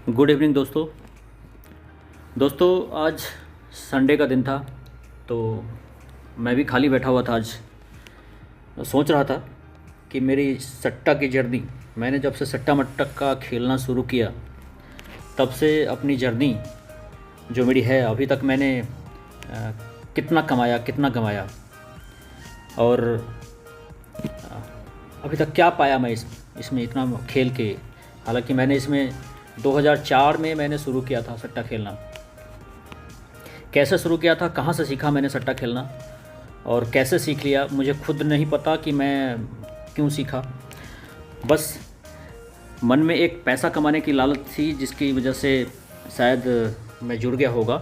Good evening दोस्तों। आज Sunday का दिन था, तो मैं भी खाली बैठा हुआ था। आज सोच रहा था कि मेरी सट्टा की जर्नी, मैंने जब से सट्टा मट्टा खेलना शुरू किया तब से अपनी जर्नी जो मेरी है अभी तक मैंने कितना कमाया कितना गंवाया और अभी तक क्या पाया मैं इसमें इतना खेल के। हालांकि मैंने इसमें 2004 में मैंने शुरू किया था सट्टा खेलना। कैसे शुरू किया था, कहाँ से सीखा मैंने सट्टा खेलना और कैसे सीख लिया, मुझे खुद नहीं पता कि मैं क्यों सीखा। बस मन में एक पैसा कमाने की लालच थी, जिसकी वजह से शायद मैं जुड़ गया होगा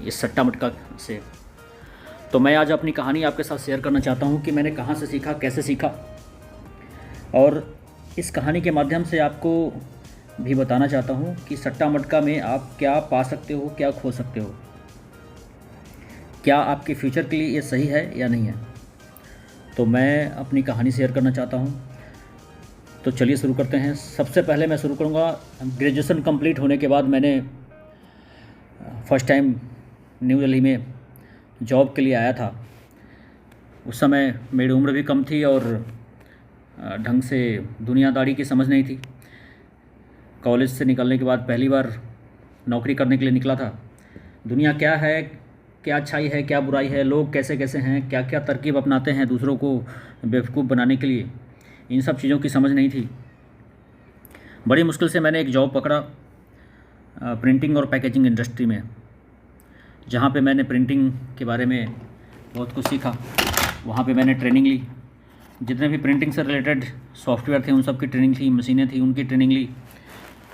इस सट्टा मटका से। तो मैं आज अपनी कहानी आपके साथ शेयर करना चाहता हूँ कि मैंने कहाँ से सीखा, कैसे सीखा, और इस कहानी के माध्यम से आपको भी बताना चाहता हूँ कि सट्टा मटका में आप क्या पा सकते हो, क्या खो सकते हो, क्या आपके फ्यूचर के लिए ये सही है या नहीं है। तो मैं अपनी कहानी शेयर करना चाहता हूँ। तो चलिए शुरू करते हैं। सबसे पहले मैं शुरू करूँगा, ग्रेजुएशन कंप्लीट होने के बाद मैंने फर्स्ट टाइम न्यू दिल्ली में जॉब के लिए आया था। उस समय मेरी उम्र भी कम थी और ढंग से दुनियादारी की समझ नहीं थी। कॉलेज से निकलने के बाद पहली बार नौकरी करने के लिए निकला था। दुनिया क्या है, क्या अच्छाई है, क्या बुराई है, लोग कैसे कैसे हैं, क्या क्या तरकीब अपनाते हैं दूसरों को बेवकूफ़ बनाने के लिए, इन सब चीज़ों की समझ नहीं थी। बड़ी मुश्किल से मैंने एक जॉब पकड़ा प्रिंटिंग और पैकेजिंग इंडस्ट्री में, जहाँ पे मैंने प्रिंटिंग के बारे में बहुत कुछ सीखा। वहाँ पे मैंने ट्रेनिंग ली, जितने भी प्रिंटिंग से रिलेटेड सॉफ्टवेयर थे उन सब की ट्रेनिंग थी, मशीनें थी उनकी ट्रेनिंग ली।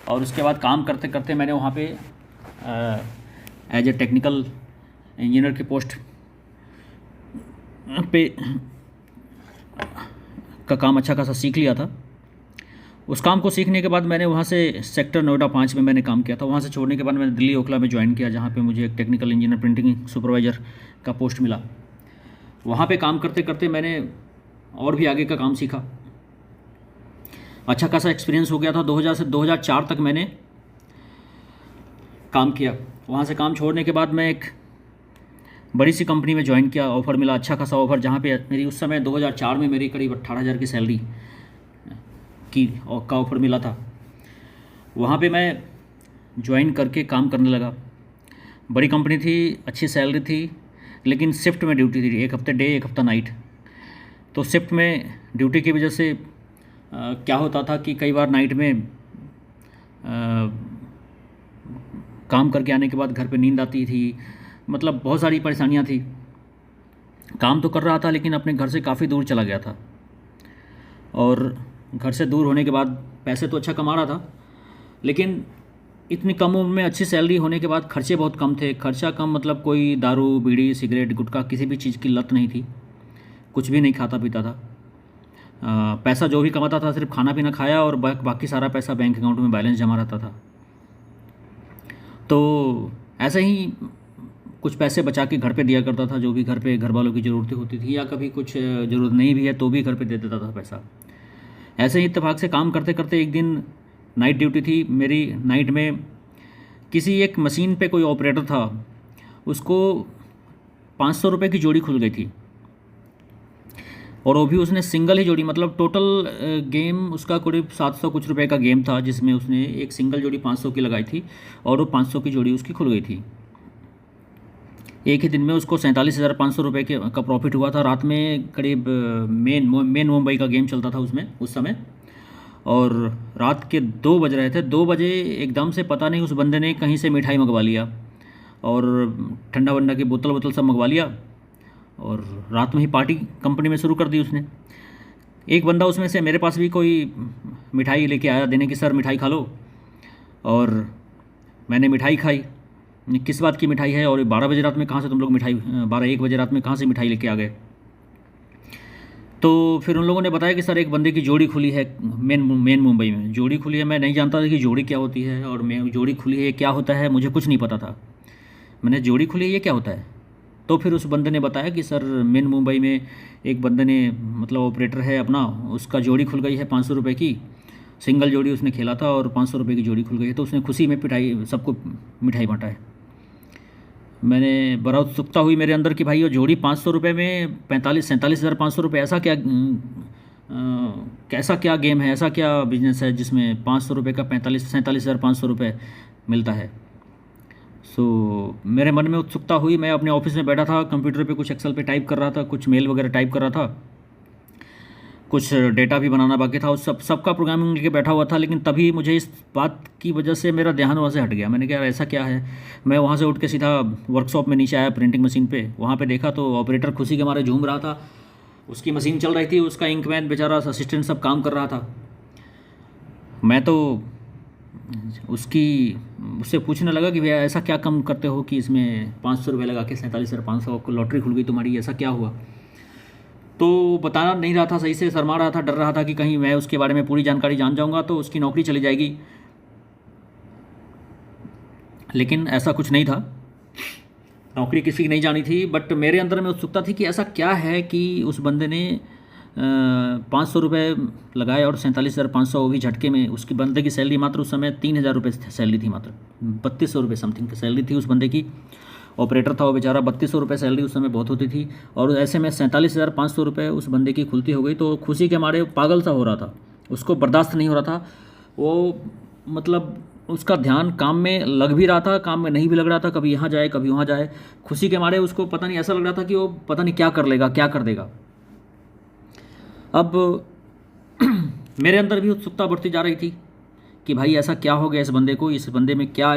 और उसके बाद काम करते करते मैंने वहाँ पे एज ए टेक्निकल इंजीनियर की पोस्ट पे का काम अच्छा खासा सीख लिया था। उस काम को सीखने के बाद मैंने वहाँ से सेक्टर नोएडा 5 में मैंने काम किया था। वहाँ से छोड़ने के बाद मैंने दिल्ली ओखला में ज्वाइन किया, जहाँ पे मुझे एक टेक्निकल इंजीनियर प्रिंटिंग सुपरवाइज़र का पोस्ट मिला। वहाँ पे काम करते करते मैंने और भी आगे का काम सीखा। अच्छा खासा एक्सपीरियंस हो गया था। 2000 से 2004 तक मैंने काम किया। वहाँ से काम छोड़ने के बाद मैं एक बड़ी सी कंपनी में ज्वाइन किया। ऑफ़र मिला, अच्छा खासा ऑफ़र, जहाँ पे मेरी उस समय 2004 में मेरी करीब 18,000 की सैलरी का ऑफ़र मिला था। वहाँ पे मैं ज्वाइन करके काम करने लगा। बड़ी कंपनी थी, अच्छी सैलरी थी, लेकिन शिफ्ट में ड्यूटी थी, एक हफ्ते डे एक हफ्ता नाइट। तो शिफ्ट में ड्यूटी की वजह से क्या होता था कि कई बार नाइट में काम करके आने के बाद घर पे नींद आती थी, मतलब बहुत सारी परेशानियां थी। काम तो कर रहा था लेकिन अपने घर से काफ़ी दूर चला गया था, और घर से दूर होने के बाद पैसे तो अच्छा कमा रहा था, लेकिन इतनी कम उम्र में अच्छी सैलरी होने के बाद खर्चे बहुत कम थे। खर्चा कम मतलब कोई दारू बीड़ी सिगरेट गुटखा किसी भी चीज़ की लत नहीं थी, कुछ भी नहीं खाता पीता था। पैसा जो भी कमाता था सिर्फ खाना पीना खाया, और बाकी सारा पैसा बैंक अकाउंट में बैलेंस जमा रहता था। तो ऐसे ही कुछ पैसे बचा के घर पे दिया करता था, जो भी घर पे घर वालों की ज़रूरतें होती थी, या कभी कुछ ज़रूरत नहीं भी है तो भी घर पे दे देता था पैसा। ऐसे ही इत्तेफाक से काम करते करते एक दिन नाइट ड्यूटी थी मेरी। नाइट में किसी एक मशीन पे कोई ऑपरेटर था, उसको 500 रुपये की जोड़ी खुल गई थी, और वो भी उसने सिंगल ही जोड़ी, मतलब टोटल गेम उसका करीब 700 कुछ रुपए का गेम था, जिसमें उसने एक सिंगल जोड़ी 500 की लगाई थी, और वो 500 की जोड़ी उसकी खुल गई थी। एक ही दिन में उसको 47,500 रुपये का प्रॉफिट हुआ था। रात में करीब मेन मुंबई का गेम चलता था उसमें उस समय, और रात के 2 बज रहे थे। 2 बजे एकदम से पता नहीं उस बंदे ने कहीं से मिठाई मंगवा लिया, और ठंडा वंडा की बोतल सब मंगवा लिया, और रात में ही पार्टी कंपनी में शुरू कर दी उसने। एक बंदा उसमें से मेरे पास भी कोई मिठाई लेके आया देने की, सर मिठाई खा लो, और मैंने मिठाई खाई। किस बात की मिठाई है, और 12 बजे रात में कहाँ से तुम लोग मिठाई, 12-1 बजे रात में कहाँ से मिठाई लेके आ गए। तो फिर उन लोगों ने बताया कि सर एक बंदे की जोड़ी खुली है मेन मुंबई में, जोड़ी खुली है। मैं नहीं जानता था कि जोड़ी क्या होती है, और जोड़ी खुली है क्या होता है मुझे कुछ नहीं पता था। मैंने जोड़ी खुली है ये क्या होता है। तो फिर उस बंदे ने बताया कि सर मेन मुंबई में एक बंदे ने, मतलब ऑपरेटर है अपना, उसका जोड़ी खुल गई है 500 रुपये की, सिंगल जोड़ी उसने खेला था और 500 रुपये की जोड़ी खुल गई, तो उसने खुशी में पिटाई सबको मिठाई बांटा है। मैंने बड़ा उत्सुकता हुई मेरे अंदर कि भाई वो जोड़ी 500 रुपये में 47,500 रुपये, ऐसा क्या कैसा क्या गेम है, ऐसा क्या बिजनेस है जिसमें 500 रुपये का 47,500 रुपये मिलता है। सो मेरे मन में उत्सुकता हुई। मैं अपने ऑफिस में बैठा था, कंप्यूटर पे कुछ एक्सेल पे टाइप कर रहा था, कुछ मेल वगैरह टाइप कर रहा था, कुछ डेटा भी बनाना बाकी था, उस सबका प्रोग्रामिंग लेके बैठा हुआ था। लेकिन तभी मुझे इस बात की वजह से मेरा ध्यान वहाँ से हट गया। मैंने कहा यार ऐसा क्या है। मैं वहाँ से उठ के सीधा वर्कशॉप में नीचे आया, प्रिंटिंग मशीन पे। वहाँ पे देखा तो ऑपरेटर खुशी के मारे झूम रहा था, उसकी मशीन चल रही थी, उसका इंकमैन बेचारा असिस्टेंट सब काम कर रहा था। मैं तो उससे पूछने लगा कि भैया ऐसा क्या कम करते हो कि इसमें 500 रुपये लगा के 47,500 आपको लॉटरी खुल गई तुम्हारी, ऐसा क्या हुआ। तो बता नहीं रहा था सही से, शर्मा रहा था, डर रहा था कि कहीं मैं उसके बारे में पूरी जानकारी जान जाऊंगा तो उसकी नौकरी चली जाएगी। लेकिन ऐसा कुछ नहीं था, नौकरी किसी की नहीं जानी थी। बट मेरे अंदर में उत्सुकता थी कि ऐसा क्या है कि उस बंदे ने 500 रुपये लगाए और 47,500 वो भी झटके में। उसकी बंदे की सैलरी मात्र उस समय 3,000 रुपये सैलरी थी, मात्र 3200 रुपये समथिंग की सैलरी थी उस बंदे की। ऑपरेटर था वो बेचारा, 3200 रुपये सैलरी उस समय बहुत होती थी, और ऐसे में 47,500 रुपये उस बंदे की खुलती हो गई। तो खुशी के मारे पागल सा हो रहा था, उसको बर्दाश्त नहीं हो रहा था। वो मतलब उसका ध्यान काम में लग भी रहा था, काम में नहीं भी लग रहा था, कभी यहाँ जाए कभी वहाँ जाए। खुशी के मारे उसको पता नहीं, ऐसा लग रहा था कि वो पता नहीं क्या कर लेगा, क्या कर देगा। अब मेरे अंदर भी उत्सुकता बढ़ती जा रही थी कि भाई ऐसा क्या हो गया इस बंदे को, इस बंदे में क्या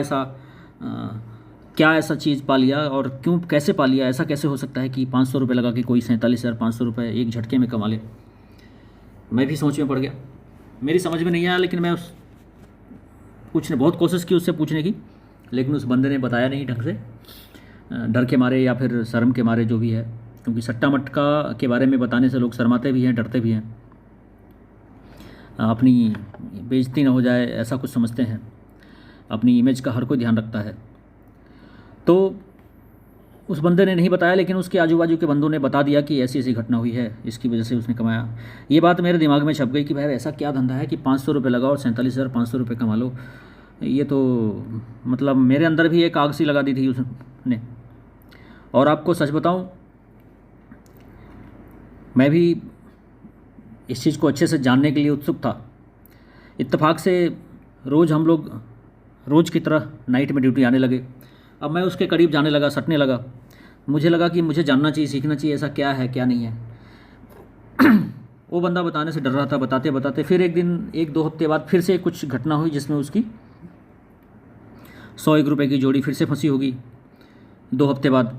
ऐसा चीज़ पा लिया और क्यों, कैसे पा लिया, ऐसा कैसे हो सकता है कि 500 रुपये लगा के कोई 47,500 रुपये एक झटके में कमा ले। मैं भी सोच में पड़ गया, मेरी समझ में नहीं आया। लेकिन मैं बहुत कोशिश की उससे पूछने की, लेकिन उस बंदे ने बताया नहीं ढंग से, डर के मारे या फिर शर्म के मारे, जो भी है। क्योंकि सट्टा मटका के बारे में बताने से लोग शर्माते भी हैं, डरते भी हैं, अपनी बेइज्जती ना हो जाए ऐसा कुछ समझते हैं। अपनी इमेज का हर कोई ध्यान रखता है। तो उस बंदे ने नहीं बताया, लेकिन उसके आजू बाजू के बंदों ने बता दिया कि ऐसी ऐसी घटना हुई है, इसकी वजह से उसने कमाया। ये बात मेरे दिमाग में छप गई कि भाई ऐसा क्या धंधा है कि 500 रुपये लगाओ और 47,500 रुपये कमा लो। ये तो मतलब मेरे अंदर भी एक आग सी लगा दी थी उसने। और आपको सच बताऊं, मैं भी इस चीज़ को अच्छे से जानने के लिए उत्सुक था। इत्तेफाक से हम लोग रोज़ की तरह नाइट में ड्यूटी आने लगे। अब मैं उसके करीब जाने लगा, सटने लगा। मुझे लगा कि मुझे जानना चाहिए, सीखना चाहिए, ऐसा क्या है क्या नहीं है। वो बंदा बताने से डर रहा था। बताते बताते फिर एक दिन, 1-2 हफ्ते बाद फिर से कुछ घटना हुई जिसमें उसकी 101 रुपये की जोड़ी फिर से फंसी होगी 2 हफ्ते बाद।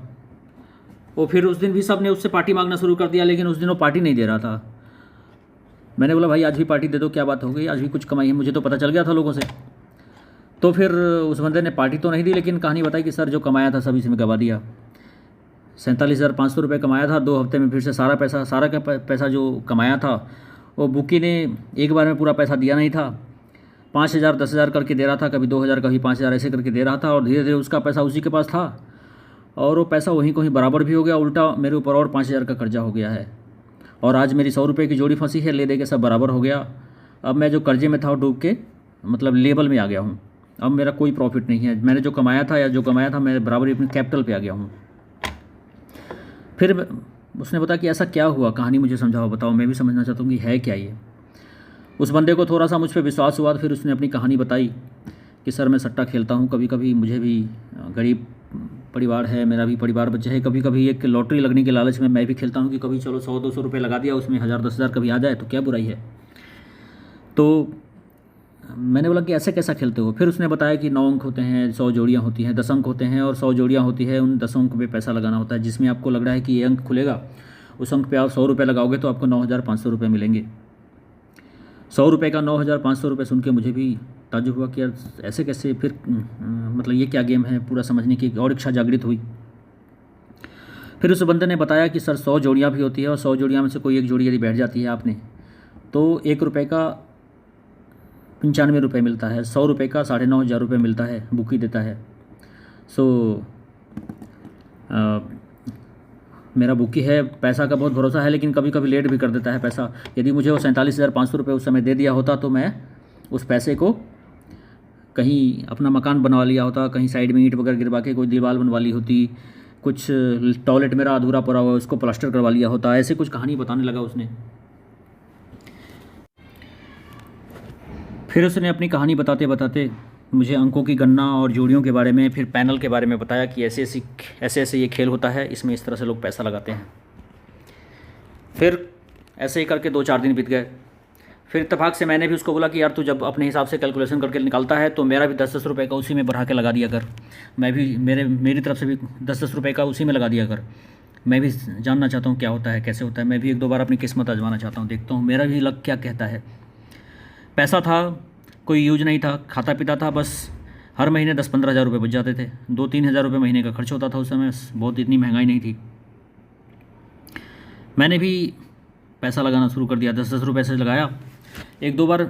वो फिर उस दिन भी सब ने उससे पार्टी मांगना शुरू कर दिया, लेकिन उस दिन वो पार्टी नहीं दे रहा था। मैंने बोला भाई आज भी पार्टी दे दो, क्या बात हो गई, आज भी कुछ कमाई है, मुझे तो पता चल गया था लोगों से। तो फिर उस बंदे ने पार्टी तो नहीं दी, लेकिन कहानी बताई कि सर जो कमाया था सब इसमें गवा दिया। 47,500 रुपये कमाया था 2 हफ्ते में, फिर से सारा का पैसा जो कमाया था वो बुकी ने एक बार में पूरा पैसा दिया नहीं था। 5,000 10,000 करके दे रहा था, कभी 2,000 कभी 5,000 ऐसे करके दे रहा था। और धीरे धीरे उसका पैसा उसी के पास था, और वो पैसा वहीं कहीं बराबर भी हो गया। उल्टा मेरे ऊपर और 5,000 का कर्जा हो गया है। और आज मेरी 100 रुपये की जोड़ी फंसी है, ले दे के सब बराबर हो गया। अब मैं जो कर्जे में था वो डूब के मतलब लेवल में आ गया हूँ। अब मेरा कोई प्रॉफिट नहीं है। मैंने जो कमाया था मैं बराबर अपने कैपिटल पे आ गया हूँ। फिर उसने बताया कि ऐसा क्या हुआ, कहानी मुझे समझाओ, बताओ, मैं भी समझना चाहता हूँ कि है क्या ये। उस बंदे को थोड़ा सा मुझ पर विश्वास हुआ। फिर उसने अपनी कहानी बताई कि सर मैं सट्टा खेलता हूँ, कभी कभी मुझे भी, गरीब परिवार है, मेरा भी परिवार बच्चे है, कभी कभी एक लॉटरी लगने के लालच में मैं भी खेलता हूँ कि कभी चलो 100-200 रुपये लगा दिया, उसमें 1,000 10,000 कभी आ जाए तो क्या बुराई है। तो मैंने बोला कि ऐसे कैसा खेलते हो। फिर उसने बताया कि 9 अंक होते हैं, 100 जोड़ियाँ होती हैं, 10 अंक होते हैं और 100 जोड़ियाँ होती है। उन 10 अंक पे पैसा लगाना होता है, जिसमें आपको लग रहा है कि ये अंक खुलेगा, उस अंक पे आप 100 रुपये लगाओगे तो आपको 9,500 रुपये मिलेंगे। 100 रुपये का 9,500 रुपये सुन के मुझे भी ताज्जुब हुआ कि यार ऐसे कैसे, फिर मतलब ये क्या गेम है, पूरा समझने की और इच्छा जागृत हुई। फिर उस बंदे ने बताया कि सर 100 जोड़ियाँ भी होती है, और 100 जोड़ियाँ में से कोई एक जोड़ी यदि बैठ जाती है आपने, तो 1 रुपये का 95 रुपये मिलता है, 100 रुपये का 9,500 रुपये मिलता है, बुकी देता है। सो मेरा बुकी है, पैसा का बहुत भरोसा है, लेकिन कभी कभी लेट भी कर देता है पैसा। यदि मुझे वो 47,500 रुपये उस समय दे दिया होता तो मैं उस पैसे को कहीं अपना मकान बनवा लिया होता, कहीं साइड में ईंट वगैरह गिरवा के कोई दीवार बनवा ली होती, कुछ टॉयलेट मेरा अधूरा पड़ा हुआ है उसको प्लास्टर करवा लिया होता, ऐसे कुछ कहानी बताने लगा उसने। फिर उसने अपनी कहानी बताते बताते मुझे अंकों की गणना और जोड़ियों के बारे में, फिर पैनल के बारे में बताया कि ऐसे ऐसे ये खेल होता है, इसमें इस तरह से लोग पैसा लगाते हैं। फिर ऐसे ही करके 2-4 दिन बीत गए। फिर इत्तेफाक से मैंने भी उसको बोला कि यार तू जब अपने हिसाब से कैलकुलेशन करके निकालता है तो मेरा भी 10-10 रुपये का उसी में बढ़ा के लगा दिया कर, मैं भी मेरी तरफ से भी 10-10 रुपये का उसी में लगा दिया कर। मैं भी जानना चाहता हूँ क्या होता है, कैसे होता है, मैं भी 1-2 बार अपनी किस्मत आजमाना चाहता हूँ, देखता हूँ मेरा भी लक क्या कहता है। पैसा था, कोई यूज नहीं था, खाता पीता था, बस हर महीने 10-15 हज़ार रुपये बच जाते थे। 2-3 हज़ार रुपये महीने का खर्च होता था उस समय, बहुत इतनी महंगाई नहीं थी। मैंने भी पैसा लगाना शुरू कर दिया, 10-10 रुपये से लगाया। 1-2 बार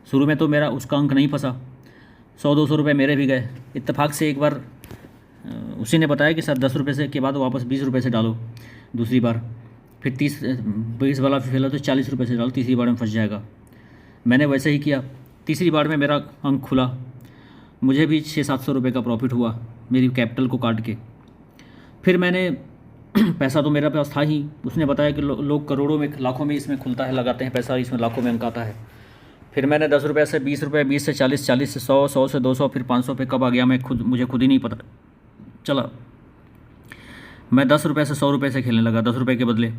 शुरू में तो मेरा उसका अंक नहीं फंसा, 100-200 रुपये मेरे भी गए। इत्तेफाक से एक बार उसी ने बताया कि सर 10 रुपये से के बाद वापस 20 रुपये से डालो दूसरी बार, फिर 20 वाला फेल तो 40 रुपये से डालो, तीसरी बार में फंस जाएगा। मैंने वैसे ही किया। तीसरी बार में मेरा अंक खुला, मुझे भी 600-700 रुपये का प्रॉफिट हुआ मेरी कैपिटल को काट के। फिर मैंने पैसा तो मेरे पास था ही, उसने बताया कि लोग करोड़ों में, लाखों में इसमें खुलता है, लगाते हैं पैसा, इसमें लाखों में अंक आता है। फिर मैंने 10 रुपये से 20 रुपये, 20 से 40, 40 से 100, 100 से 200, फिर 500 पे कब आ गया मुझे खुद ही नहीं पता चला। मैं 10 रुपये से 100 रुपये से खेलने लगा, 10 रुपये के बदले।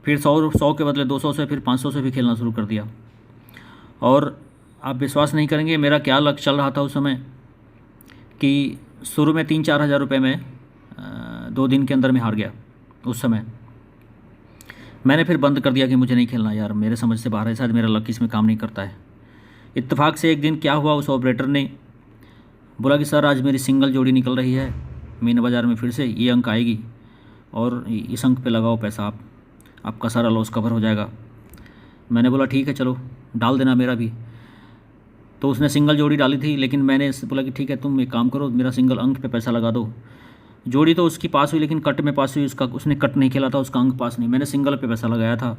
फिर 100 के बदले 200 से, फिर 500 से भी खेलना शुरू कर दिया। और आप विश्वास नहीं करेंगे मेरा क्या लक चल रहा था उस समय कि शुरू में 3-4 हज़ार रुपये में 2 दिन के अंदर में हार गया। उस समय मैंने फिर बंद कर दिया कि मुझे नहीं खेलना यार, मेरे समझ से बाहर है, शायद मेरा लक इसमें काम नहीं करता है। इत्तेफाक से एक दिन क्या हुआ, उस ऑपरेटर ने बोला कि सर आज मेरी सिंगल जोड़ी निकल रही है मीना बाज़ार में, फिर से ये अंक आएगी और इस अंक पे लगाओ पैसा, आपका सारा लॉस कवर हो जाएगा। मैंने बोला ठीक है चलो डाल देना मेरा भी। तो उसने सिंगल जोड़ी डाली थी, लेकिन मैंने बोला कि ठीक है तुम एक काम करो, मेरा सिंगल अंक पे पैसा लगा दो। जोड़ी तो उसकी पास हुई, लेकिन कट में पास हुई, उसने कट नहीं खेला था, उसका अंक पास नहीं। मैंने सिंगल पे पैसा लगाया था,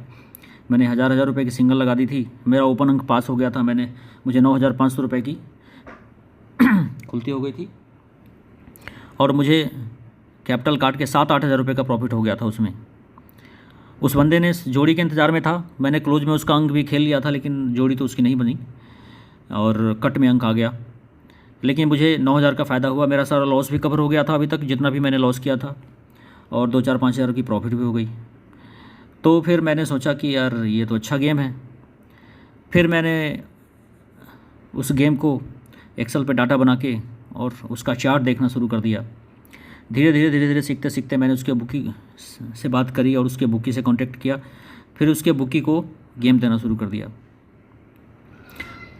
मैंने 1000 रुपये की सिंगल लगा दी थी, मेरा ओपन अंक पास हो गया था। मुझे 9500 रुपये की खुलती हो गई थी और मुझे कैपिटल काट के 7-8 हज़ार रुपये का प्रॉफिट हो गया था उसमें। उस बंदे ने जोड़ी के इंतज़ार में था, मैंने क्लोज में उसका अंक भी खेल लिया था, लेकिन जोड़ी तो उसकी नहीं बनी और कट में अंक आ गया। लेकिन मुझे 9000 का फ़ायदा हुआ, मेरा सारा लॉस भी कवर हो गया था अभी तक जितना भी मैंने लॉस किया था, और 2-4-5 हज़ार की प्रॉफिट भी हो गई। तो फिर मैंने सोचा कि यार ये तो अच्छा गेम है। फिर मैंने उस गेम को एक्सेल पे डाटा बना के और उसका चार्ट देखना शुरू कर दिया। धीरे धीरे सीखते सीखते मैंने उसके बुकी से बात करी और उसके बुकी से कांटेक्ट किया, फिर उसके बुकी को गेम देना शुरू कर दिया।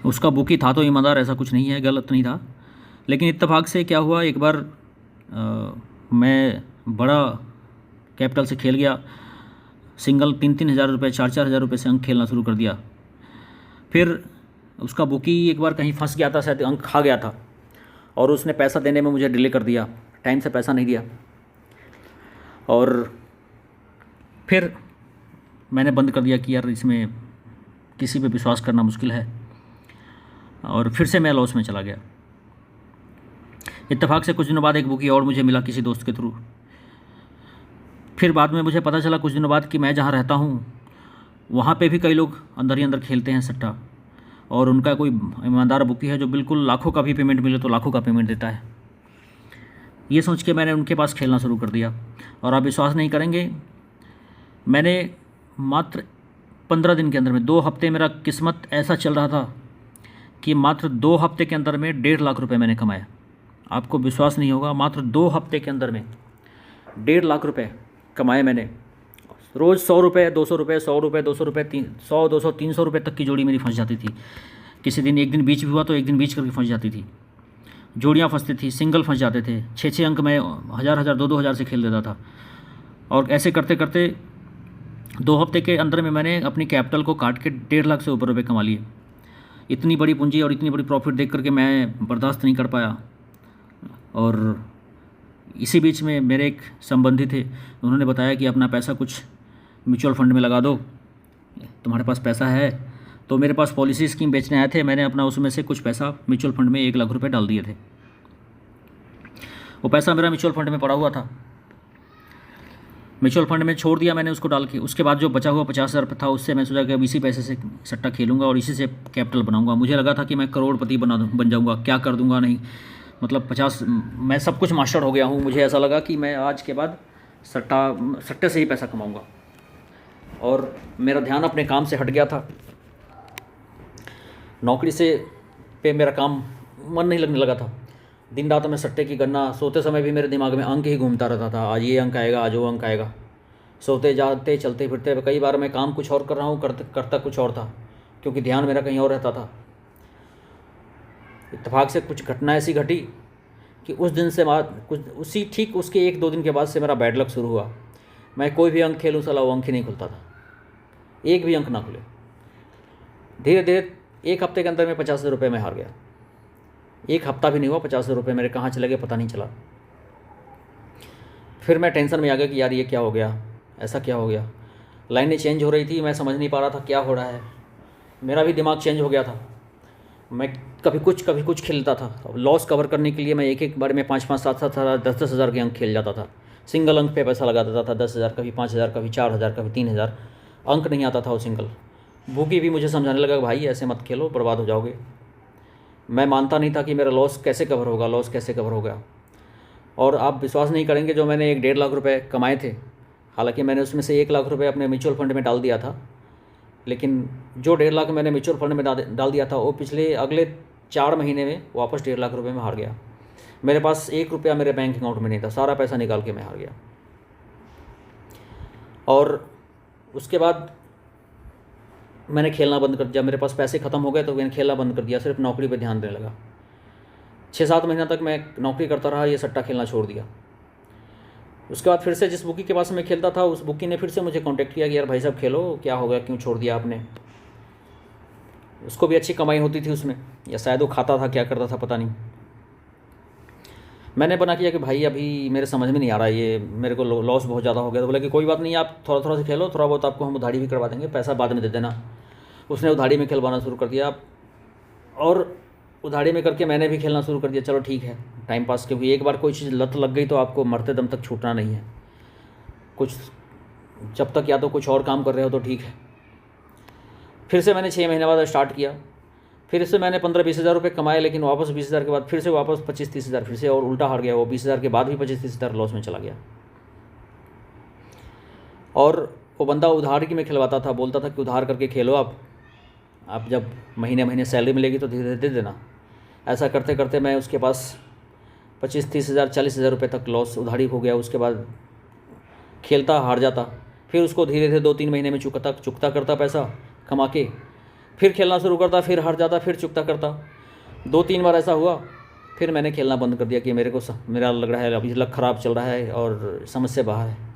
उसका बुकी था तो ईमानदार, ऐसा कुछ नहीं है, गलत नहीं था। लेकिन इत्तेफाक से क्या हुआ, एक बार मैं बड़ा कैपिटल से खेल गया, सिंगल 3-3 हज़ार रुपये, 4-4 हज़ार रुपये से अंक खेलना शुरू कर दिया। फिर उसका बुकी एक बार कहीं फंस गया था, शायद अंक खा गया था, और उसने पैसा देने में मुझे डिले कर दिया, टाइम से पैसा नहीं दिया। और फिर मैंने बंद कर दिया कि यार इसमें किसी पे विश्वास करना मुश्किल है, और फिर से मैं लॉस में चला गया। इत्तेफाक से कुछ दिनों बाद एक बुकी और मुझे मिला किसी दोस्त के थ्रू। फिर बाद में मुझे पता चला कुछ दिनों बाद कि मैं जहाँ रहता हूँ वहाँ पे भी कई लोग अंदर ही अंदर खेलते हैं सट्टा, और उनका कोई ईमानदार बुकी है जो बिल्कुल लाखों का भी पेमेंट मिले तो लाखों का पेमेंट देता है। ये सोच के मैंने उनके पास खेलना शुरू कर दिया, और आप विश्वास नहीं करेंगे, मैंने मात्र 15 दिन के अंदर में, 2 हफ्ते मेरा किस्मत ऐसा चल रहा था कि मात्र 2 हफ्ते के अंदर में 1.5 लाख रुपए मैंने कमाया। आपको विश्वास नहीं होगा, मात्र 2 हफ्ते के अंदर में 1.5 लाख रुपए कमाए मैंने। रोज़ 100 रुपये, 200 रुपये, 100 रुपये, 200 रुपये, 100, 200, 300 रुपये तक की जोड़ी मेरी फंस जाती थी। किसी दिन एक दिन बीच भी हुआ तो एक दिन बीच करके फंस जाती थी, जोड़ियाँ फंसती थी, सिंगल फंस जाते थे। 6-6 अंक मैं 1000-1000, 2-2 हज़ार से खेल देता था। और ऐसे करते करते 2 हफ्ते के अंदर में मैंने अपनी कैपिटल को काट के 1.5 लाख से ऊपर रुपये कमा लिए। इतनी बड़ी पूंजी और इतनी बड़ी प्रॉफिट देख करके मैं बर्दाश्त नहीं कर पाया। और इसी बीच में मेरे एक संबंधी थे, उन्होंने बताया कि अपना पैसा कुछ म्यूचुअल फंड में लगा दो, तुम्हारे पास पैसा है तो मेरे पास पॉलिसी स्कीम बेचने आए थे, मैंने अपना उसमें से कुछ पैसा म्यूचुअल फंड में 1 लाख रुपए डाल दिए थे। वो पैसा मेरा म्यूचुअल फंड में पड़ा हुआ था, म्यूचुअल फंड में छोड़ दिया मैंने उसको डाल के। उसके बाद जो बचा हुआ 50,000 था, उससे मैं सोचा कि अब इसी पैसे से सट्टा खेलूंगा और इसी से कैपिटल बनाऊंगा। मुझे लगा था कि मैं करोड़पति बन जाऊंगा, क्या कर दूंगा नहीं, मतलब 50, मैं सब कुछ मास्टर हो गया हूँ। मुझे ऐसा लगा कि मैं आज के बाद सट्टे से ही पैसा कमाऊंगा, और मेरा ध्यान अपने काम से हट गया था। नौकरी से पे मेरा काम मन नहीं लगने लगा था। दिन रात मैं सट्टे की गणना, सोते समय भी मेरे दिमाग में अंक ही घूमता रहता था, आज ये अंक आएगा, आज वो अंक आएगा। सोते जाते चलते फिरते कई बार मैं काम कुछ और कर रहा हूँ, करता कुछ और था, क्योंकि ध्यान मेरा कहीं और रहता था। इत्तेफाक से कुछ घटना ऐसी घटी कि उस दिन से बाद कुछ ठीक उसके 1-2 दिन के बाद से मेरा बैड लक शुरू हुआ। मैं कोई भी अंक खेलूँ, साला वो अंक ही नहीं खुलता था, एक भी अंक ना खुले। धीरे धीरे 1 हफ्ते के अंदर मैं 50,000 रुपये में हार गया। 1 हफ्ता भी नहीं हुआ, 50,000 रुपये मेरे कहाँ चले गए पता नहीं चला। फिर मैं टेंशन में आ गया कि यार ये क्या हो गया, ऐसा क्या हो गया। लाइनें चेंज हो रही थी, मैं समझ नहीं पा रहा था क्या हो रहा है। मेरा भी दिमाग चेंज हो गया था। मैं कभी कुछ खेलता था। अब लॉस कवर करने के लिए मैं एक बार में 5-5, 7-7 हज़ार, 10-10 हज़ार के अंक खेल जाता था। सिंगल अंक पे पैसा लगा देता था, 10,000, कभी 5,000, कभी 4,000, कभी 3,000। अंक नहीं आता था वो सिंगल। भूखी भी मुझे समझाने लगा कि भाई ऐसे मत खेलो, बर्बाद हो जाओगे। मैं मानता नहीं था कि मेरा लॉस कैसे कवर होगा। और आप विश्वास नहीं करेंगे, जो मैंने 1-1.5 लाख रुपए कमाए थे, हालांकि मैंने उसमें से 1 लाख रुपए अपने म्यूचुअल फंड में डाल दिया था, लेकिन जो 1.5 लाख मैंने म्यूचुअल फंड में डाल दिया था, वो अगले 4 महीने में वापस 1.5 लाख रुपये में हार गया। मेरे पास 1 रुपया मेरे बैंक अकाउंट में नहीं था, सारा पैसा निकाल के मैं हार गया। और उसके बाद मैंने खेलना बंद कर दिया। मेरे पास पैसे ख़त्म हो गए तो मैंने खेलना बंद कर दिया, सिर्फ नौकरी पे ध्यान देने लगा। 6-7 महीना तक मैं नौकरी करता रहा, ये सट्टा खेलना छोड़ दिया। उसके बाद फिर से जिस बुकी के पास मैं खेलता था, उस बुकी ने फिर से मुझे कांटेक्ट किया कि यार भाई साहब खेलो, क्या हो गया, क्यों छोड़ दिया आपने। उसको भी अच्छी कमाई होती थी उसमें, या शायद वो खाता था, क्या करता था पता नहीं। मैंने बना किया कि भाई अभी मेरे समझ में नहीं आ रहा, ये मेरे को लॉस बहुत ज़्यादा हो गया। तो बोला कि कोई बात नहीं, आप थोड़ा थोड़ा से खेलो, थोड़ा बहुत आपको हम उधारी भी करवा देंगे, पैसा बाद में दे देना। उसने उधारी में खेलवाना शुरू कर दिया, और उधारी में करके मैंने भी खेलना शुरू कर दिया। चलो ठीक है, टाइम पास, क्योंकि एक बार कोई चीज़ लत लग गई तो आपको मरते दम तक छूटना नहीं है। कुछ जब तक या तो कुछ और काम कर रहे हो तो ठीक है। फिर से मैंने 6 महीने बाद स्टार्ट किया। फिर से मैंने 15-20 हज़ार रुपये कमाए, लेकिन वापस 20 हज़ार के बाद फिर से वापस 25-30 हज़ार, फिर से और उल्टा हार गया। वो 20 हज़ार के बाद भी 25-30 हज़ार लॉस में चला गया। और वो बंदा उधार की में खिलवाता था, बोलता था कि उधार करके खेलो, आप जब महीने महीने सैलरी मिलेगी तो धीरे धीरे दे देना। ऐसा करते करते मैं उसके पास 25-30 हज़ार, 40 हज़ार रुपये तक लॉस उधारी हो गया। उसके बाद खेलता, हार जाता, फिर उसको धीरे धीरे 2-3 महीने में चुकता करता पैसा कमा के, फिर खेलना शुरू करता, फिर हार जाता, फिर चुकता करता। 2-3 बार ऐसा हुआ, फिर मैंने खेलना बंद कर दिया कि मेरा लग रहा है अभी लक ख़राब चल रहा है और समझ से बाहर है।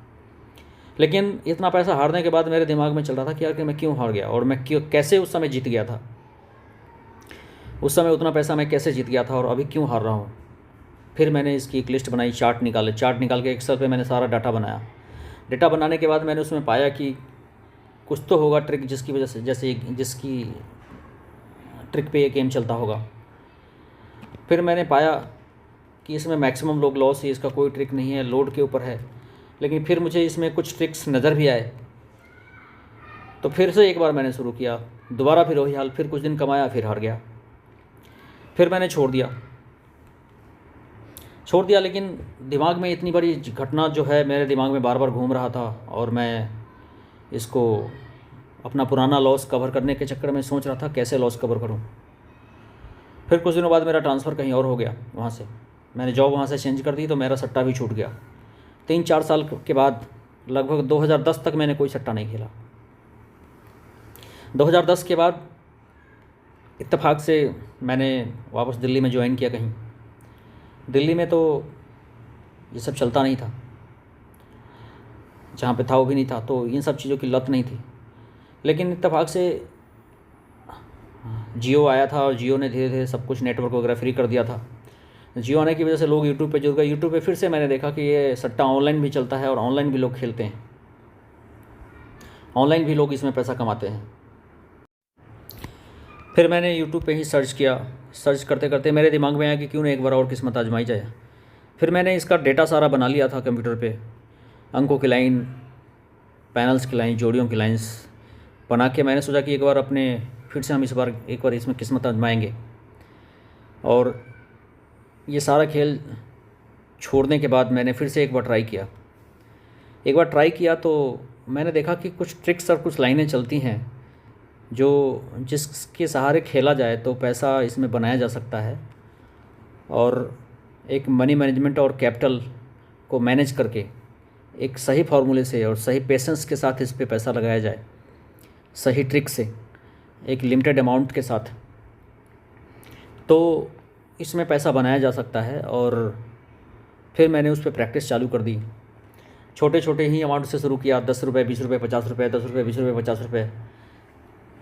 लेकिन इतना पैसा हारने के बाद मेरे दिमाग में चल रहा था कि यार कि मैं क्यों हार गया, और मैं कैसे उस समय जीत गया था। उस समय उतना पैसा मैं कैसे जीत गया था और अभी क्यों हार रहा हूँ। फिर मैंने इसकी एक लिस्ट बनाई, चार्ट निकाल के एक्सेल पे मैंने सारा डाटा बनाया। डाटा बनाने के बाद मैंने उसमें पाया कि कुछ तो होगा ट्रिक, जिसकी वजह से जिसकी ट्रिक पे ये गेम चलता होगा। फिर मैंने पाया कि इसमें मैक्सिमम लोग लॉस ही, इसका कोई ट्रिक नहीं है, लोड के ऊपर है। लेकिन फिर मुझे इसमें कुछ ट्रिक्स नज़र भी आए, तो फिर से एक बार मैंने शुरू किया, दोबारा फिर वही हाल, फिर कुछ दिन कमाया, फिर हार गया, फिर मैंने छोड़ दिया। लेकिन दिमाग में इतनी बड़ी घटना जो है मेरे दिमाग में बार बार घूम रहा था, और मैं इसको अपना पुराना लॉस कवर करने के चक्कर में सोच रहा था कैसे लॉस कवर करूं। फिर कुछ दिनों बाद मेरा ट्रांसफ़र कहीं और हो गया, वहाँ से मैंने जॉब वहाँ से चेंज कर दी, तो मेरा सट्टा भी छूट गया। 3-4 साल के बाद, लगभग 2010 तक मैंने कोई सट्टा नहीं खेला। 2010 के बाद इत्तेफाक से मैंने वापस दिल्ली में ज्वाइन किया कहीं। दिल्ली में तो ये सब चलता नहीं था, जहाँ पे था वो भी नहीं था, तो इन सब चीज़ों की लत नहीं थी। लेकिन इत्तेफाक से जियो आया था, और जियो ने धीरे धीरे सब कुछ नेटवर्क वगैरह फ्री कर दिया था। जियो आने की वजह से लोग यूट्यूब पे जुड़ गए। यूट्यूब पे फिर से मैंने देखा कि ये सट्टा ऑनलाइन भी चलता है, और ऑनलाइन भी लोग खेलते हैं, ऑनलाइन भी लोग इसमें पैसा कमाते हैं। फिर मैंने यूट्यूब पे ही सर्च किया। सर्च करते करते मेरे दिमाग में आया कि क्यों ना एक बार और किस्मत आजमाई जाए। फिर मैंने इसका डेटा सारा बना लिया था कंप्यूटर पे, अंकों की लाइन, पैनल्स की लाइन, जोड़ियों की लाइंस बना के मैंने सोचा कि एक बार अपने फिर से हम एक बार इसमें किस्मत आजमाएंगे। और ये सारा खेल छोड़ने के बाद मैंने फिर से एक बार ट्राई किया। एक बार ट्राई किया तो मैंने देखा कि कुछ ट्रिक्स और कुछ लाइनें चलती हैं जो जिसके सहारे खेला जाए तो पैसा इसमें बनाया जा सकता है, और एक मनी मैनेजमेंट और कैपिटल को मैनेज करके एक सही फार्मूले से और सही पेशेंस के साथ इस पे पैसा लगाया जाए, सही ट्रिक से, एक लिमिटेड अमाउंट के साथ, तो इसमें पैसा बनाया जा सकता है। और फिर मैंने उस पर प्रैक्टिस चालू कर दी। छोटे छोटे ही अमाउंट से शुरू किया, 10 रुपये, 20 रुपये, 50 रुपये, 10 रुपये, 20 रुपये, 50 रुपये,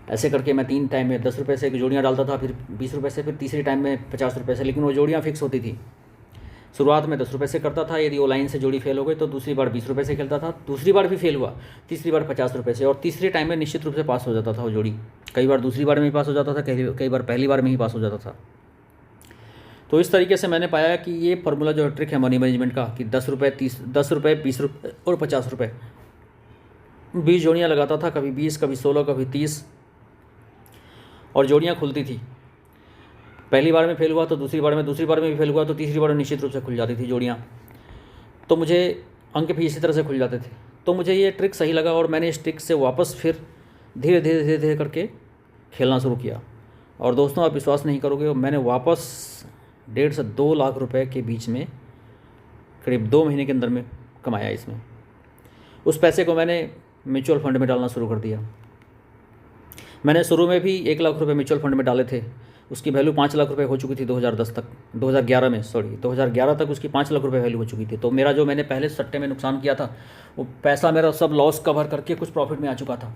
ऐसे करके मैं 3 टाइम में 10 रुपये से जोड़ियाँ डालता था, फिर 20 रुपये से, फिर तीसरे टाइम में 50 रुपये से। लेकिन वो जोड़ियाँ फिक्स होती थी। शुरुआत में 10 रुपये से करता था, यदि वो लाइन से जोड़ी फेल हो गई तो दूसरी बार 20 रुपये से खेलता था, दूसरी बार भी फेल हुआ, तीसरी बार 50 रुपये से, और तीसरे टाइम में निश्चित रूप से पास हो जाता था वो जोड़ी। कई बार दूसरी बार में ही पास हो जाता था, कई बार पहली बार में ही पास हो जाता था। तो इस तरीके से मैंने पाया कि ये फार्मूला जो ट्रिक है मनी मैनेजमेंट का, कि 10 रुपये, 10 रुपये, 20 रुपये और 50 रुपये, 20 जोड़ियाँ लगाता था, कभी 20, कभी 16, कभी 30, और जोड़ियाँ खुलती थी। पहली बार में फेल हुआ तो दूसरी बार में भी फेल हुआ तो तीसरी बार में निश्चित रूप से खुल जाती थी जोड़ियाँ। तो मुझे अंक भी इसी तरह से खुल जाते थे। तो मुझे ये ट्रिक सही लगा और मैंने इस ट्रिक से वापस फिर धीरे धीरे धीरे धीरे करके खेलना शुरू किया। और दोस्तों, आप विश्वास नहीं करोगे, मैंने वापस 1.5 से 2 लाख रुपए के बीच में करीब 2 महीने के अंदर में कमाया इसमें। उस पैसे को मैंने म्यूचुअल फंड में डालना शुरू कर दिया। मैंने शुरू में भी 1 लाख रुपए म्यूचुअल फंड में डाले थे। उसकी वैल्यू 5 लाख रुपए हो चुकी थी 2011 तक उसकी 5 लाख रुपए वैल्यू हो चुकी थी। तो मेरा जो मैंने पहले सट्टे में नुकसान किया था, वो पैसा मेरा सब लॉस कवर करके कुछ प्रॉफिट में आ चुका था।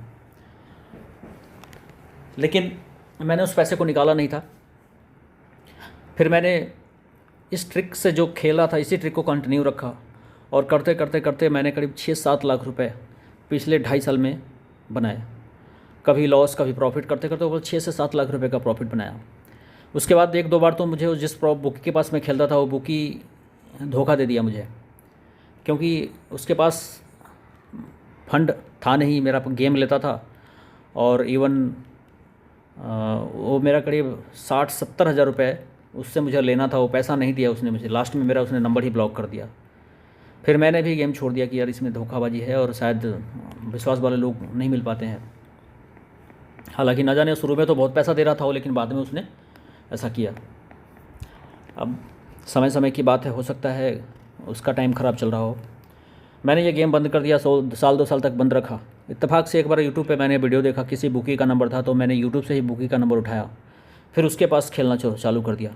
लेकिन मैंने उस पैसे को निकाला नहीं था। फिर मैंने इस ट्रिक से जो खेला था, इसी ट्रिक को कंटिन्यू रखा, और करते करते करते मैंने करीब 6-7 लाख रुपए पिछले 2.5 साल में बनाए। कभी लॉस, कभी प्रॉफिट, करते करते वो 6 से 7 लाख रुपए का प्रॉफिट बनाया। उसके बाद 1-2 बार तो मुझे जिस बुकी के पास मैं खेलता था, वो बुकी धोखा दे दिया मुझे, क्योंकि उसके पास फंड था नहीं। मेरा गेम लेता था और इवन वो मेरा करीब 60-70 हज़ार रुपये उससे मुझे लेना था, वो पैसा नहीं दिया उसने मुझे। लास्ट में मेरा उसने नंबर ही ब्लॉक कर दिया। फिर मैंने भी गेम छोड़ दिया कि यार इसमें धोखाबाजी है और शायद विश्वास वाले लोग नहीं मिल पाते हैं। हालांकि ना जाने शुरू में तो बहुत पैसा दे रहा था वो, लेकिन बाद में उसने ऐसा किया। अब समय समय की बात है, हो सकता है उसका टाइम ख़राब चल रहा हो। मैंने ये गेम बंद कर दिया, 100 2 साल तक बंद रखा। इत्तेफाक से एक बार यूट्यूब पे मैंने वीडियो देखा, किसी बुकी का नंबर था, तो मैंने यूट्यूब से ही बुकी का नंबर उठाया, फिर उसके पास खेलना चालू कर दिया।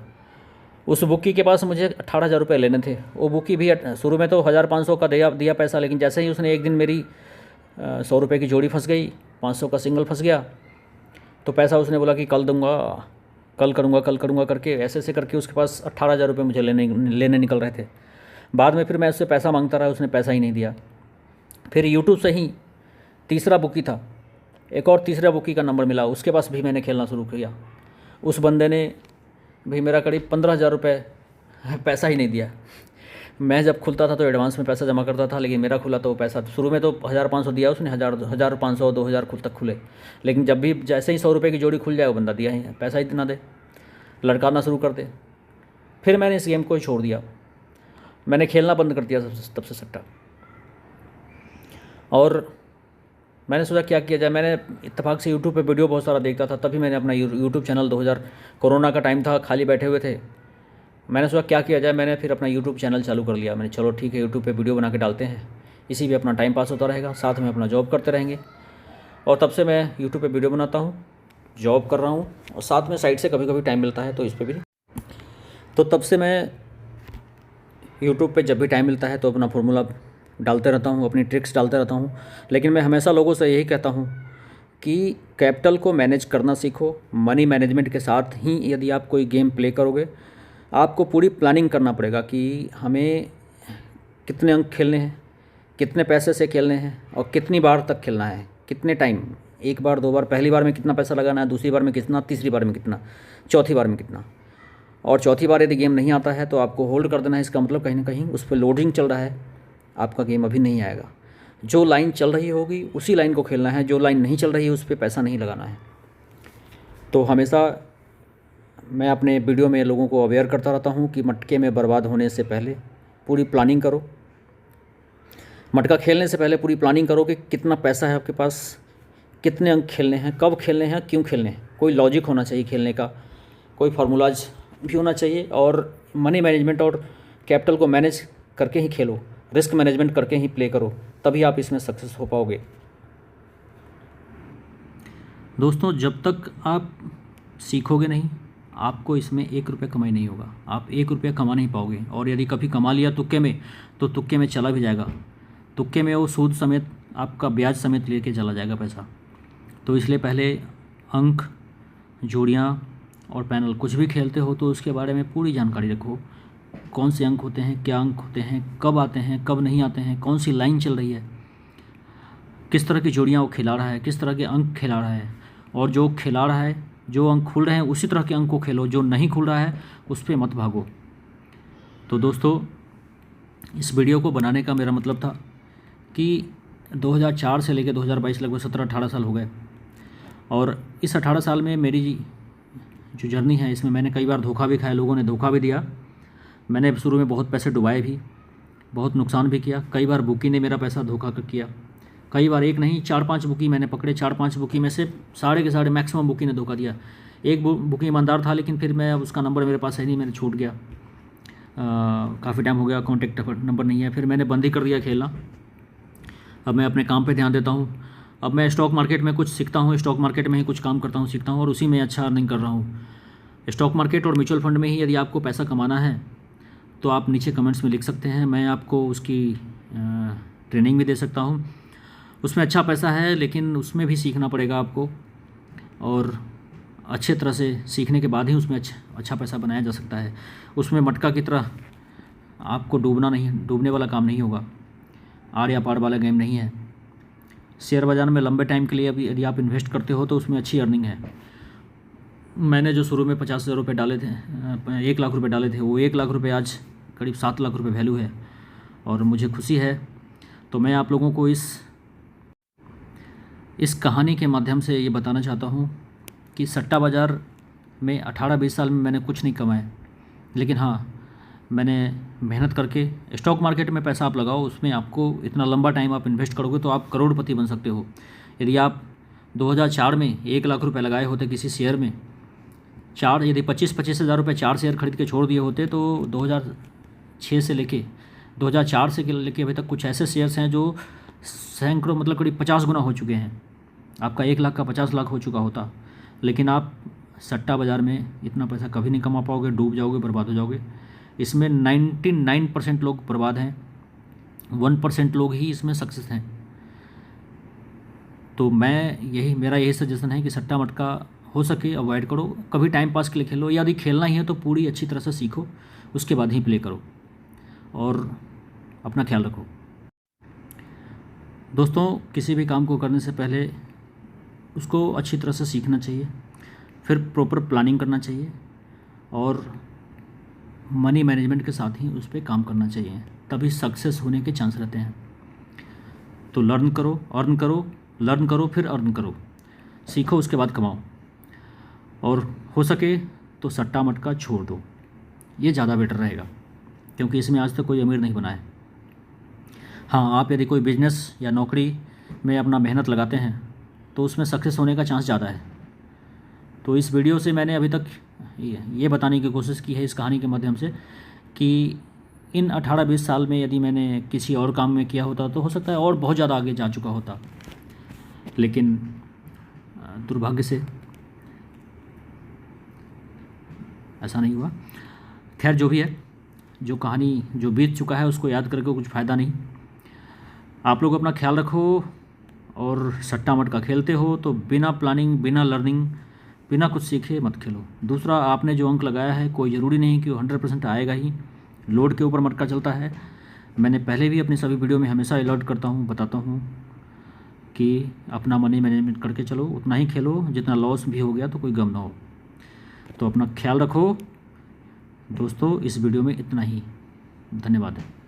उस बुकी के पास मुझे 18,000 रुपये लेने थे। वो बुकी भी शुरू में तो 1,500 का दिया पैसा, लेकिन जैसे ही उसने एक दिन मेरी 100 रुपये की जोड़ी फंस गई, 500 का सिंगल फंस गया, तो पैसा उसने बोला कि कल दूंगा, कल करूँगा करके ऐसे करके उसके पास 18,000 रुपये मुझे लेने निकल रहे थे। बाद में फिर मैं उससे पैसा मांगता रहा, उसने पैसा ही नहीं दिया। फिर यूट्यूब से ही तीसरा बुकी था, एक और तीसरा बुकी का नंबर मिला, उसके पास भी मैंने खेलना शुरू किया। उस बंदे ने भी मेरा करीब 15,000 रुपये पैसा ही नहीं दिया। मैं जब खुलता था तो एडवांस में पैसा जमा करता था, लेकिन मेरा खुला तो पैसा शुरू में तो 1,500 दिया उसने, 1,500 2,000 खुद तक खुले, लेकिन जब भी जैसे ही 100 रुपये की जोड़ी खुल जाए वो बंदा दिया ही पैसा ही ना दे, लड़काना शुरू कर दे। फिर मैंने इस गेम को ही छोड़ दिया, मैंने खेलना बंद कर दिया तब से सट्टा। और मैंने सोचा क्या किया जाए। मैंने इत्तेफाक से यूट्यूब पे वीडियो बहुत सारा देखता था, तभी मैंने अपना यूट्यूब चैनल 2000 कोरोना का टाइम था, खाली बैठे हुए थे, मैंने सोचा क्या किया जाए। मैंने फिर अपना यूट्यूब चैनल चालू कर लिया। मैंने चलो ठीक है, यूट्यूब पे वीडियो बना के डालते हैं, इसी पे अपना टाइम पास होता रहेगा, साथ में अपना जॉब करते रहेंगे। और तब से मैं यूट्यूब पे वीडियो बनाता हूँ, जॉब कर रहा हूँ, और साथ में साइड से कभी कभी टाइम मिलता है तो इस पर भी। तो तब से मैं यूट्यूब पे जब भी टाइम मिलता है तो अपना फॉर्मूला डालते रहता हूँ, अपनी ट्रिक्स डालते रहता हूँ। लेकिन मैं हमेशा लोगों से यही कहता हूँ कि कैपिटल को मैनेज करना सीखो। मनी मैनेजमेंट के साथ ही यदि आप कोई गेम प्ले करोगे, आपको पूरी प्लानिंग करना पड़ेगा कि हमें कितने अंक खेलने हैं, कितने पैसे से खेलने हैं, और कितनी बार तक खेलना है, कितने टाइम, एक बार 2 बार, पहली बार में कितना पैसा लगाना है, दूसरी बार में कितना, तीसरी बार में कितना, चौथी बार में कितना। और चौथी बार यदि गेम नहीं आता है तो आपको होल्ड कर देना है। इसका मतलब कहीं ना कहीं उस पर लोडिंग चल रहा है, आपका गेम अभी नहीं आएगा। जो लाइन चल रही होगी उसी लाइन को खेलना है, जो लाइन नहीं चल रही है उस पर पैसा नहीं लगाना है। तो हमेशा मैं अपने वीडियो में लोगों को अवेयर करता रहता हूँ कि मटके में बर्बाद होने से पहले पूरी प्लानिंग करो। मटका खेलने से पहले पूरी प्लानिंग करो कि कितना पैसा है आपके पास, कितने अंक खेलने हैं, कब खेलने हैं, क्यों खेलने हैं। कोई लॉजिक होना चाहिए खेलने का, कोई फार्मूलाज भी होना चाहिए। और मनी मैनेजमेंट और कैपिटल को मैनेज करके ही खेलो, रिस्क मैनेजमेंट करके ही प्ले करो, तभी आप इसमें सक्सेस हो पाओगे। दोस्तों, जब तक आप सीखोगे नहीं, आपको इसमें 1 रुपये कमाई नहीं होगा। आप 1 रुपया कमा नहीं पाओगे। और यदि कभी कमा लिया तुक्के में, तो तुक्के में चला भी जाएगा। तुक्के में वो सूद समेत, आपका ब्याज समेत लेके चला जाएगा पैसा। तो इसलिए पहले अंक, जोड़ियाँ और पैनल कुछ भी खेलते हो तो उसके बारे में पूरी जानकारी रखो। कौन से अंक होते हैं, क्या अंक होते हैं, कब आते हैं, कब नहीं आते हैं, कौन सी लाइन चल रही है, किस तरह की जोड़ियाँ वो खिला रहा है, किस तरह के अंक खिला रहा है। और जो खिला रहा है, जो अंक खुल रहे हैं उसी तरह के अंक को खेलो। जो नहीं खुल रहा है उस पर मत भागो। तो दोस्तों, इस वीडियो को बनाने का मेरा मतलब था कि 2004 से लेकर 2022 लगभग 17-18 साल हो गए। और इस 18 साल में मेरी जो जर्नी है, इसमें मैंने कई बार धोखा भी खाया, लोगों ने धोखा भी दिया। मैंने शुरू में बहुत पैसे डुबाए भी, बहुत नुकसान भी किया। कई बार बुकी ने मेरा पैसा धोखा किया। कई बार एक नहीं 4-5 बुकी मैंने पकड़े। 4-5 बुकी में से सारे के सारे मैक्सिमम बुकी ने धोखा दिया। एक बुकी ईमानदार था, लेकिन फिर मैं, अब उसका नंबर मेरे पास है नहीं, मैंने छूट गया। काफ़ी टाइम हो गया, कॉन्टेक्ट नंबर नहीं है। फिर मैंने बंद ही कर दिया खेलना। अब मैं अपने काम पे ध्यान देता हूँ। अब मैं स्टॉक मार्केट में कुछ सीखता हूँ, स्टॉक मार्केट में ही कुछ काम करता हूँ, सीखता हूँ, और उसी में अच्छा अर्निंग कर रहा हूँ। स्टॉक मार्केट और म्यूचुअल फंड में ही यदि आपको पैसा कमाना है तो आप नीचे कमेंट्स में लिख सकते हैं। मैं आपको उसकी ट्रेनिंग भी दे सकता हूँ। उसमें अच्छा पैसा है, लेकिन उसमें भी सीखना पड़ेगा आपको, और अच्छे तरह से सीखने के बाद ही उसमें अच्छा पैसा बनाया जा सकता है। उसमें मटका की तरह आपको डूबने वाला काम नहीं होगा। आड़ या पार वाला गेम नहीं है। शेयर बाज़ार में लंबे टाइम के लिए अभी यदि आप इन्वेस्ट करते हो तो उसमें अच्छी अर्निंग है। मैंने जो शुरू में 50,000 रुपये डाले थे, 1 लाख रुपये डाले थे, वो 1 लाख रुपये आज करीब 7 लाख रुपये वैल्यू है, और मुझे खुशी है। तो मैं आप लोगों को इस कहानी के माध्यम से ये बताना चाहता हूँ कि सट्टा बाज़ार में 18-20 साल में मैंने कुछ नहीं कमाया, लेकिन हाँ, मैंने मेहनत करके स्टॉक मार्केट में पैसा आप लगाओ, उसमें आपको इतना लंबा टाइम आप इन्वेस्ट करोगे तो आप करोड़पति बन सकते हो। यदि आप 2004 में 1 लाख रुपए लगाए होते किसी शेयर में, यदि 25 हज़ार रुपये 4 शेयर खरीद के छोड़ दिए होते, तो 2006 से लेके 2004 से लेके अभी तक कुछ ऐसे शेयर्स हैं जो सैकड़ों, मतलब करीब 50 गुना हो चुके हैं। आपका 1 लाख का 50 लाख हो चुका होता। लेकिन आप सट्टा बाज़ार में इतना पैसा कभी नहीं कमा पाओगे, डूब जाओगे, बर्बाद हो जाओगे। इसमें 99% लोग बर्बाद हैं, 1% लोग ही इसमें सक्सेस हैं। तो मेरा यही सजेशन है कि सट्टा मटका हो सके अवॉइड करो। कभी टाइम पास के लिए खेलो, यदि खेलना ही है तो पूरी अच्छी तरह से सीखो, उसके बाद ही प्ले करो, और अपना ख्याल रखो। दोस्तों, किसी भी काम को करने से पहले उसको अच्छी तरह से सीखना चाहिए, फिर प्रॉपर प्लानिंग करना चाहिए, और मनी मैनेजमेंट के साथ ही उस पर काम करना चाहिए, तभी सक्सेस होने के चांस रहते हैं। तो लर्न करो, अर्न करो, लर्न करो, फिर अर्न करो, सीखो, उसके बाद कमाओ, और हो सके तो सट्टा मटका छोड़ दो। ये ज़्यादा बेटर रहेगा, क्योंकि इसमें आज तक कोई अमीर नहीं बना है। हाँ, आप यदि कोई बिजनेस या नौकरी में अपना मेहनत लगाते हैं तो उसमें सक्सेस होने का चांस ज़्यादा है। तो इस वीडियो से मैंने अभी तक ये बताने की कोशिश की है, इस कहानी के माध्यम से, कि इन 18-20 साल में यदि मैंने किसी और काम में किया होता तो हो सकता है और बहुत ज़्यादा आगे जा चुका होता, लेकिन दुर्भाग्य से ऐसा नहीं हुआ। खैर, जो भी है, जो कहानी जो बीत चुका है उसको याद करके कुछ फ़ायदा नहीं। आप लोग अपना ख्याल रखो, और सट्टा मटका खेलते हो तो बिना प्लानिंग, बिना लर्निंग, बिना कुछ सीखे मत खेलो। दूसरा, आपने जो अंक लगाया है कोई ज़रूरी नहीं कि वो 100% आएगा ही। लोड के ऊपर मटका चलता है। मैंने पहले भी अपनी सभी वीडियो में हमेशा अलर्ट करता हूँ, बताता हूँ कि अपना मनी मैनेजमेंट करके चलो, उतना ही खेलो, जितना लॉस भी हो गया तो कोई गम ना हो। तो अपना ख्याल रखो दोस्तों। इस वीडियो में इतना ही, धन्यवाद है।